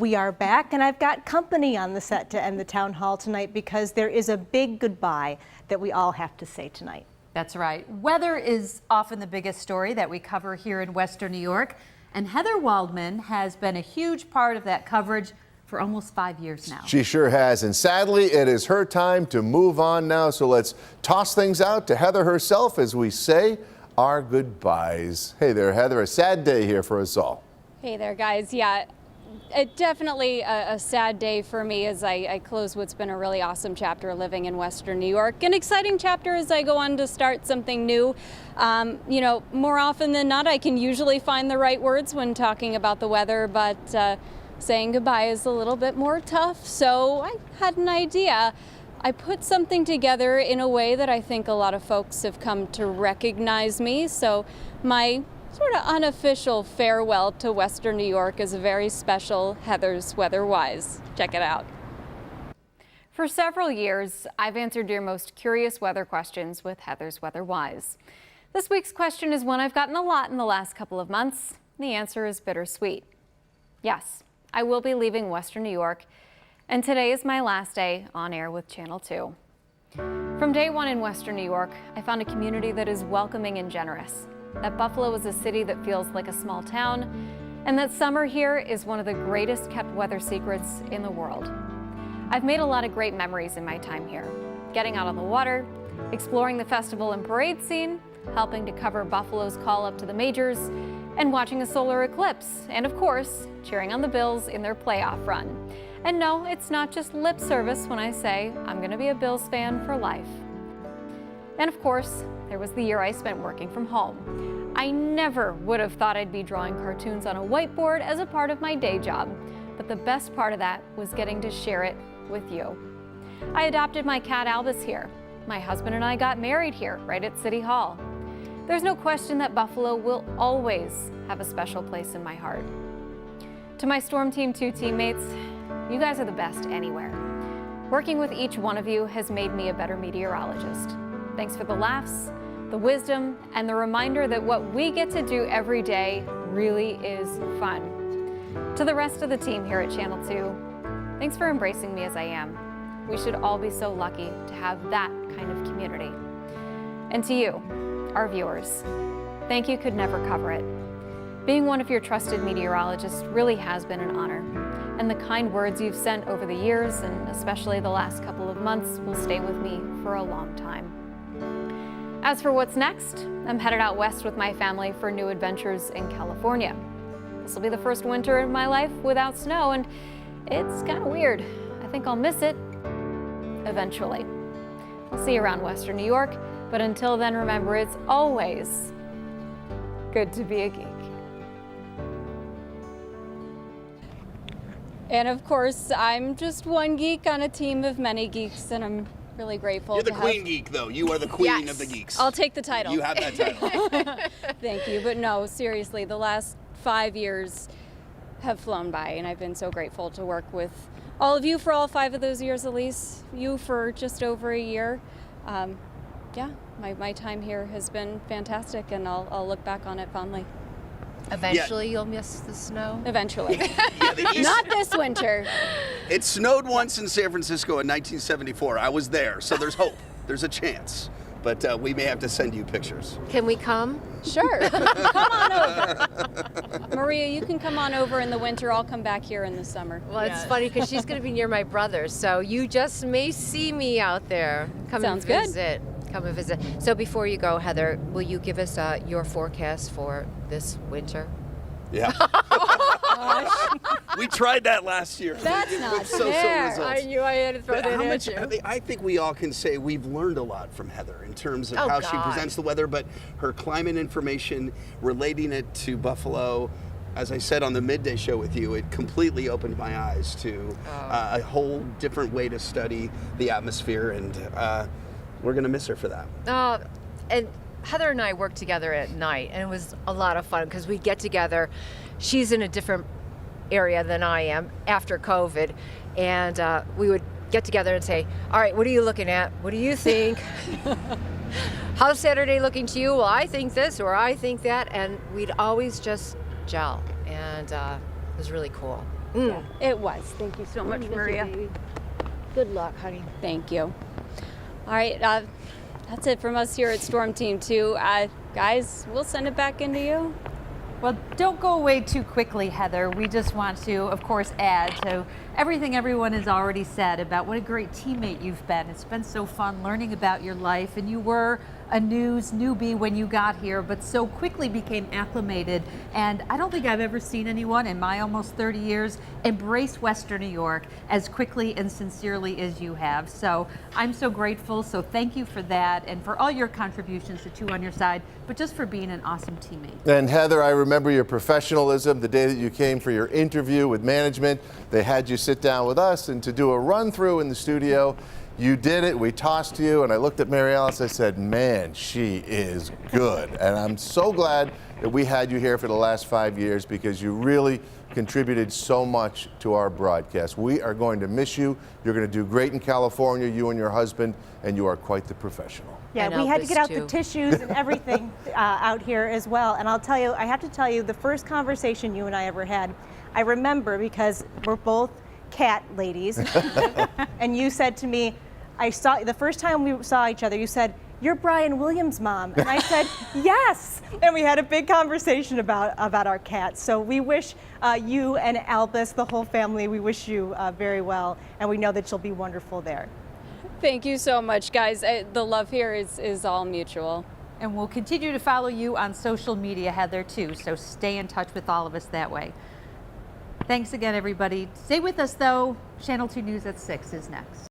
We are back, and I've got company on the set to end the town hall tonight because there is a big goodbye that we all have to say tonight. That's right. Weather is often the biggest story that we cover here in Western New York, and Heather Waldman has been a huge part of that coverage for almost 5 years now. She sure has, and sadly it is her time to move on now, so let's toss things out to Heather herself as we say our goodbyes. Hey there, Heather, a sad day here for us all. Hey there, guys. Yeah, it definitely a sad day for me as I close what's been a really awesome chapter living in Western New York. An exciting chapter as I go on to start something new. You know, more often than not, I can usually find the right words when talking about the weather, but saying goodbye is a little bit more tough. So I had an idea. I put something together in a way that I think a lot of folks have come to recognize me. So my sort of unofficial farewell to Western New York is a very special Heather's Weather Wise. Check it out. For several years, I've answered your most curious weather questions with Heather's Weather Wise. This week's question is one I've gotten a lot in the last couple of months. The answer is bittersweet. Yes, I will be leaving Western New York, and today is my last day on air with Channel 2. From day one in Western New York, I found a community that is welcoming and generous. That Buffalo is a city that feels like a small town, and that summer here is one of the greatest kept weather secrets in the world. I've made a lot of great memories in my time here. Getting out on the water, exploring the festival and parade scene, helping to cover Buffalo's call up to the majors, and watching a solar eclipse, and of course, cheering on the Bills in their playoff run. And no, it's not just lip service when I say I'm gonna be a Bills fan for life. And of course, there was the year I spent working from home. I never would have thought I'd be drawing cartoons on a whiteboard as a part of my day job, but the best part of that was getting to share it with you. I adopted my cat Albus here. My husband and I got married here, right at City Hall. There's no question that Buffalo will always have a special place in my heart. To my Storm Team 2 teammates, you guys are the best anywhere. Working with each one of you has made me a better meteorologist. Thanks for the laughs, the wisdom, and the reminder that what we get to do every day really is fun. To the rest of the team here at Channel 2, thanks for embracing me as I am. We should all be so lucky to have that kind of community. And to you, our viewers, thank you could never cover it. Being one of your trusted meteorologists really has been an honor, and the kind words you've sent over the years, and especially the last couple of months, will stay with me for a long time. As for what's next, I'm headed out west with my family for new adventures in California. This will be the first winter in my life without snow, and it's kind of weird. I think I'll miss it eventually. I'll see you around Western New York, but until then, remember, it's always good to be a geek. And of course, I'm just one geek on a team of many geeks, and I'm really grateful. You're the queen geek, though. You are the queen of the geeks. I'll take the title. You have that title. Thank you. But no, seriously, the last 5 years have flown by, and I've been so grateful to work with all of you for all 5 of those years, Elise. You for just over a year. Yeah, my time here has been fantastic, and I'll look back on it fondly. Eventually, you'll miss the snow? Eventually. Yeah, Not this winter. It snowed once in San Francisco in 1974. I was there, so there's hope. There's a chance. But we may have to send you pictures. Can we come? Sure. Come on over. Maria, you can come on over in the winter. I'll come back here in the summer. Well, it's funny because she's going to be near my brother, so you just may see me out there. Come Sounds and visit. Come and visit. So before you go, Heather, will you give us your forecast for this winter? Yeah. We tried that last year. That's not So-so fair. results. I knew I had to throw But that how at much, you. I think we all can say we've learned a lot from Heather in terms of Oh, how God. she presents the weather, but her climate information, relating it to Buffalo. As I said on the midday show with you, it completely opened my eyes to a whole different way to study the atmosphere, and we're going to miss her for that. And Heather and I worked together at night, and it was a lot of fun because we'd get together. She's in a different area than I am after COVID, and we would get together and say, all right, what are you looking at? What do you think? How's Saturday looking to you? Well, I think this or I think that, and we'd always just gel, and it was really cool. It was. Thank you so much, Maria. Good luck, honey. Thank you. All right, that's it from us here at Storm Team 2. Guys, we'll send it back into you. Well, don't go away too quickly, Heather. We just want to, of course, add to everything everyone has already said about what a great teammate you've been. It's been so fun learning about your life, and you were a newbie when you got here, but so quickly became acclimated. And I don't think I've ever seen anyone in my almost 30 years embrace Western New York as quickly and sincerely as you have. So I'm so grateful. So thank you for that and for all your contributions to Two on Your Side, but just for being an awesome teammate. And Heather, I remember your professionalism the day that you came for your interview with management. They had you sit down with us and to do a run through in the studio. You did it. We tossed to you, and I looked at Mary Alice. I said, man, she is good. And I'm so glad that we had you here for the last 5 years because you really contributed so much to our broadcast. We are going to miss you. You're going to do great in California, you and your husband, and you are quite the professional. Yeah, And we had to Elvis, get out too. the tissues and everything out here as well. And I'll tell you, I have to tell you, the first conversation you and I ever had, I remember because we're both cat ladies, and you said to me, the first time we saw each other, you said, "You're Brian Williams' mom." And I said, "Yes." And we had a big conversation about our cats. So we wish you and Albus, the whole family, we wish you very well. And we know that you'll be wonderful there. Thank you so much, guys. The love here is all mutual. And we'll continue to follow you on social media, Heather, too. So stay in touch with all of us that way. Thanks again, everybody. Stay with us, though. Channel 2 News at 6 is next.